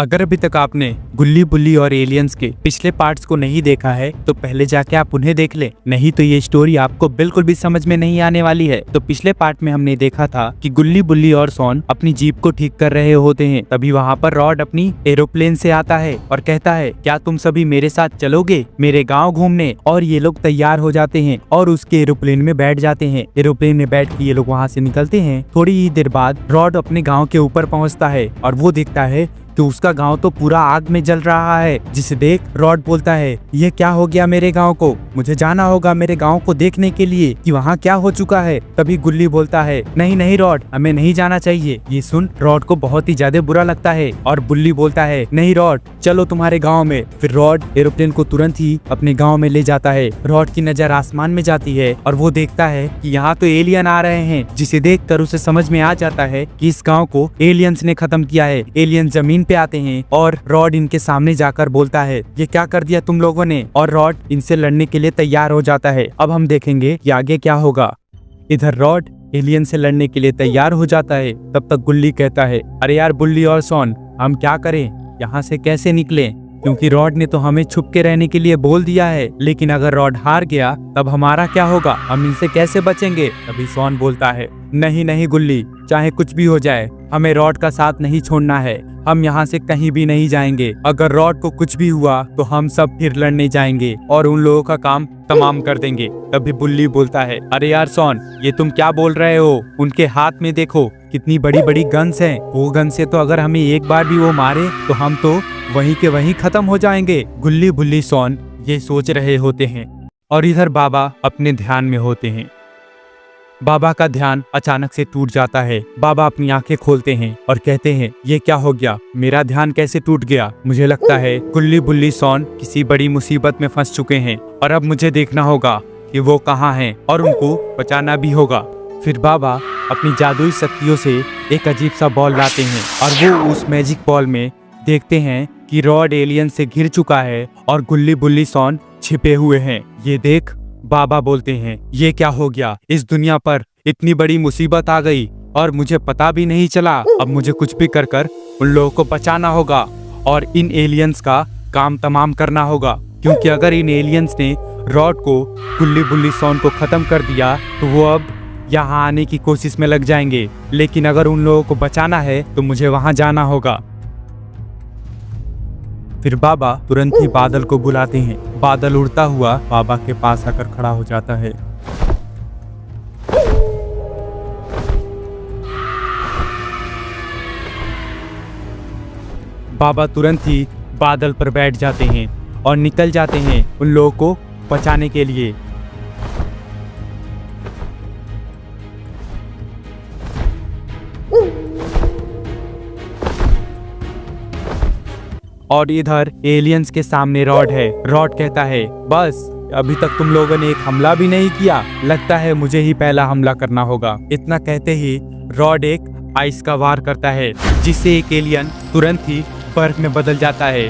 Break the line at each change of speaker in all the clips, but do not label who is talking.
अगर अभी तक आपने गुल्ली बुल्ली और एलियंस के पिछले पार्ट्स को नहीं देखा है तो पहले जाके आप उन्हें देख ले, नहीं तो ये स्टोरी आपको बिल्कुल भी समझ में नहीं आने वाली है। तो पिछले पार्ट में हमने देखा था कि गुल्ली बुल्ली और सॉन अपनी जीप को ठीक कर रहे होते हैं। तभी वहाँ पर रॉड अपनी एरोप्लेन से आता है और कहता है, क्या तुम सभी मेरे साथ चलोगे मेरे गाँव घूमने? और ये लोग तैयार हो जाते हैं और उसके एरोप्लेन में बैठ जाते हैं। एरोप्लेन में बैठ के ये लोग वहाँ से निकलते हैं। थोड़ी ही देर बाद रॉड अपने गाँव के ऊपर पहुँचता है और वो देखता है कि उसका गांव तो पूरा आग में जल रहा है, जिसे देख रॉड बोलता है, ये क्या हो गया मेरे गांव को? मुझे जाना होगा मेरे गांव को देखने के लिए कि वहाँ क्या हो चुका है। तभी गुल्ली बोलता है, नहीं नहीं रॉड, हमें नहीं जाना चाहिए। ये सुन रॉड को बहुत ही ज्यादा बुरा लगता है और बुल्ली बोलता है, नहीं रॉड, चलो तुम्हारे गाँव में। फिर रॉड एरोप्लेन को तुरंत ही अपने गाँव में ले जाता है। रॉड की नजर आसमान में जाती है और वो देखता है कि यहाँ तो एलियन आ रहे हैं, जिसे देख कर उसे समझ में आ जाता है कि इस गाँव को एलियंस ने खत्म किया है। एलियन जमीन पे आते हैं और रॉड इनके सामने जाकर बोलता है, ये क्या कर दिया तुम लोगों ने? और रॉड इनसे लड़ने के लिए तैयार हो जाता है। अब हम देखेंगे कि आगे क्या होगा। इधर रॉड एलियन से लड़ने के लिए तैयार हो जाता है। तब तक गुल्ली कहता है, अरे यार बुल्ली और सॉन, हम क्या करें, यहाँ से कैसे निकलें? क्योंकि रॉड ने तो हमें छुप के रहने के लिए बोल दिया है, लेकिन अगर रॉड हार गया तब हमारा क्या होगा? हम इनसे कैसे बचेंगे? तभी सॉन बोलता है, नहीं नहीं गुल्ली, चाहे कुछ भी हो जाए हमें रॉड का साथ नहीं छोड़ना है। हम यहाँ से कहीं भी नहीं जाएंगे। अगर रॉड को कुछ भी हुआ तो हम सब फिर लड़ने जाएंगे और उन लोगों का काम तमाम कर देंगे। तभी बुल्ली बोलता है, अरे यार सॉन, ये तुम क्या बोल रहे हो? उनके हाथ में देखो कितनी बड़ी बड़ी गन्स हैं। वो गन से तो अगर हमें एक बार भी वो मारे तो हम तो वहीं के वहीं खत्म हो जाएंगे। गुल्ली बुल्ली सॉन ये सोच रहे होते हैं और इधर बाबा अपने ध्यान में होते हैं। बाबा का ध्यान अचानक से टूट जाता है। बाबा अपनी आंखें खोलते हैं और कहते हैं, ये क्या हो गया? मेरा ध्यान कैसे टूट गया? मुझे लगता है गुल्ली बुल्ली सॉन किसी बड़ी मुसीबत में फंस चुके हैं और अब मुझे देखना होगा कि वो कहाँ हैं और उनको बचाना भी होगा। फिर बाबा अपनी जादुई शक्तियों से एक अजीब सा बॉल लाते हैं और वो उस मैजिक बॉल में देखते हैं कि रॉड एलियन से घिर चुका है और गुल्ली बुल्ली सॉन छिपे हुए हैं। ये देख बाबा बोलते हैं, ये क्या हो गया? इस दुनिया पर इतनी बड़ी मुसीबत आ गई और मुझे पता भी नहीं चला। अब मुझे कुछ भी कर कर उन लोगों को बचाना होगा और इन एलियंस का काम तमाम करना होगा, क्योंकि अगर इन एलियंस ने रॉड को गुल्ली बुल्ली सॉन को खत्म कर दिया तो वो अब यहाँ आने की कोशिश में लग जाएंगे। लेकिन अगर उन लोगों को बचाना है तो मुझे वहां जाना होगा। फिर बाबा तुरंत ही बादल को बुलाते हैं। बादल उड़ता हुआ बाबा के पास आकर खड़ा हो जाता है। बाबा तुरंत ही बादल पर बैठ जाते हैं और निकल जाते हैं उन लोगों को बचाने के लिए। और इधर एलियंस के सामने रॉड है। रॉड कहता है, बस अभी तक तुम लोगों ने एक हमला भी नहीं किया, लगता है मुझे ही पहला हमला करना होगा। इतना कहते ही रॉड एक आइस का वार करता है, जिससे एक एलियन तुरंत ही बर्फ में बदल जाता है।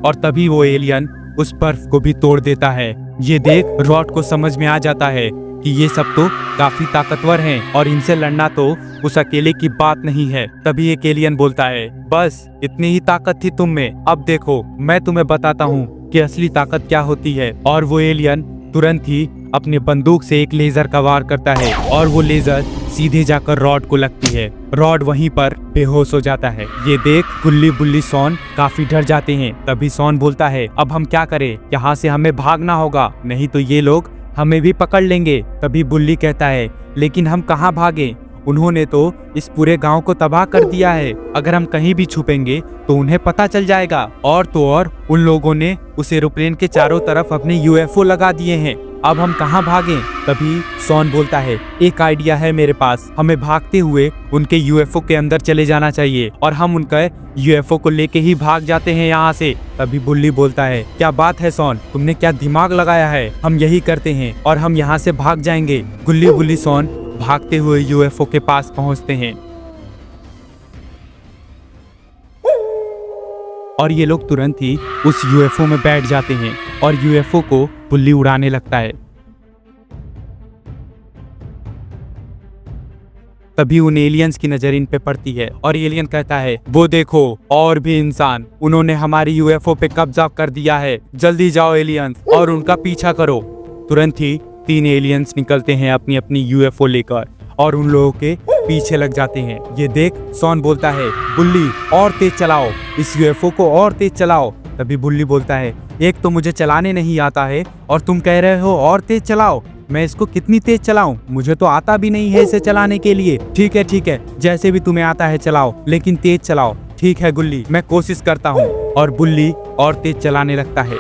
और तभी वो एलियन उस बर्फ को भी तोड़ देता है। ये देख रॉड को समझ में आ जाता है कि ये सब तो काफी ताकतवर हैं और इनसे लड़ना तो उस अकेले की बात नहीं है। तभी एक एलियन बोलता है, बस इतनी ही ताकत थी तुम में, अब देखो मैं तुम्हें बताता हूँ कि असली ताकत क्या होती है। और वो एलियन तुरंत ही अपने बंदूक से एक लेजर का वार करता है और वो लेजर सीधे जाकर रॉड को लगती है। रॉड वहीं पर बेहोश हो जाता है। ये देख गुल्ली बुल्ली सॉन काफी डर जाते हैं। तभी सॉन बोलता है, अब हम क्या करें? यहाँ से हमें भागना होगा, नहीं तो ये लोग हमें भी पकड़ लेंगे। तभी बुल्ली कहता है, लेकिन हम कहाँ भागें? उन्होंने तो इस पूरे गांव को तबाह कर दिया है। अगर हम कहीं भी छुपेंगे तो उन्हें पता चल जाएगा। और तो और उन लोगों ने उस एरोप्लेन के चारों तरफ अपने यूएफओ लगा दिए हैं। अब हम कहाँ भागें? तभी सॉन बोलता है, एक आइडिया है मेरे पास, हमें भागते हुए उनके यूएफओ के अंदर चले जाना चाहिए और हम उनका यूएफओ को लेके ही भाग जाते हैं यहाँ से। तभी बुल्ली बोलता है, क्या बात है सॉन, तुमने क्या दिमाग लगाया है? हम यही करते हैं और हम यहाँ से भाग जाएंगे। गुल्ली बुल्ली सॉन भागते हुए यूएफओ के पास पहुँचते हैं और ये लोग तुरंत ही उस यूएफओ में बैठ जाते हैं और यूएफओ को बुल्ली उड़ाने लगता है। तभी उन एलियंस की नजर इन पे पड़ती है और एलियन कहता है, वो देखो और भी इंसान, उन्होंने हमारी यूएफओ पे कब्जा कर दिया है, जल्दी जाओ एलियंस और उनका पीछा करो। तुरंत ही 3 एलियंस निकलते हैं अपनी अपनी यूएफओ लेकर और उन लोगों के पीछे लग जाते हैं। ये देख सॉन बोलता है, बुल्ली और तेज चलाओ, इस यूएफओ को और तेज चलाओ। तभी बुल्ली बोलता है, एक तो मुझे चलाने नहीं आता है और तुम कह रहे हो और तेज चलाओ, मैं इसको कितनी तेज चलाऊं, मुझे तो आता भी नहीं है इसे चलाने के लिए। ठीक है, जैसे भी तुम्हें आता है चलाओ, लेकिन तेज चलाओ। ठीक है गुल्ली, मैं कोशिश करता हूँ। और बुल्ली और तेज चलाने लगता है।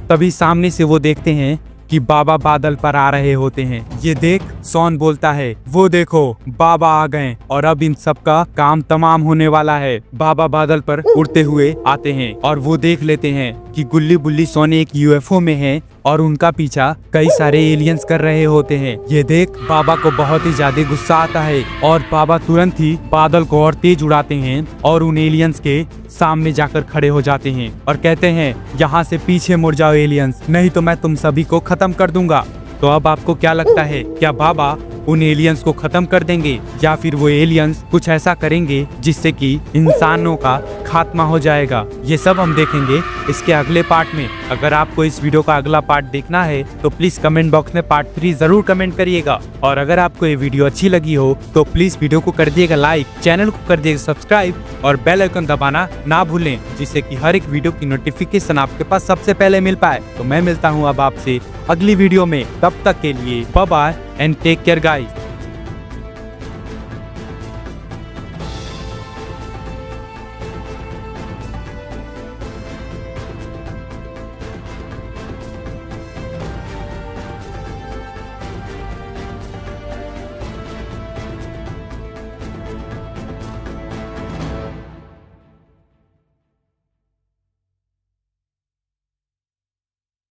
तभी सामने से वो देखते हैं कि बाबा बादल पर आ रहे होते हैं। ये देख सॉन बोलता है, वो देखो बाबा आ गए और अब इन सब का काम तमाम होने वाला है। बाबा बादल पर उड़ते हुए आते हैं और वो देख लेते हैं कि गुल्ली बुल्ली सॉन एक यूएफओ में है और उनका पीछा कई सारे एलियंस कर रहे होते हैं। ये देख बाबा को बहुत ही ज्यादा गुस्सा आता है और बाबा तुरंत ही बादल को और तेज उड़ाते हैं और उन एलियंस के सामने जाकर खड़े हो जाते हैं और कहते हैं, यहाँ से पीछे मुड़ जाओ एलियंस, नहीं तो मैं तुम सभी को खत्म कर दूंगा। तो अब आपको क्या लगता है, क्या बाबा उन एलियंस को खत्म कर देंगे या फिर वो एलियंस कुछ ऐसा करेंगे जिससे कि इंसानों का खात्मा हो जाएगा? ये सब हम देखेंगे इसके अगले पार्ट में। अगर आपको इस वीडियो का अगला पार्ट देखना है तो प्लीज कमेंट बॉक्स में पार्ट 3 जरूर कमेंट करिएगा। और अगर आपको ये वीडियो अच्छी लगी हो तो प्लीज वीडियो को कर दिएगा लाइक, चैनल को कर दिएगा सब्सक्राइब और बेल आइकन दबाना ना भूलें, जिससे कि हर एक वीडियो की नोटिफिकेशन आपके पास सबसे पहले मिल पाए। तो मैं मिलता हूँ अब आपसे अगली वीडियो में, तब तक के लिए bye bye and take care guys.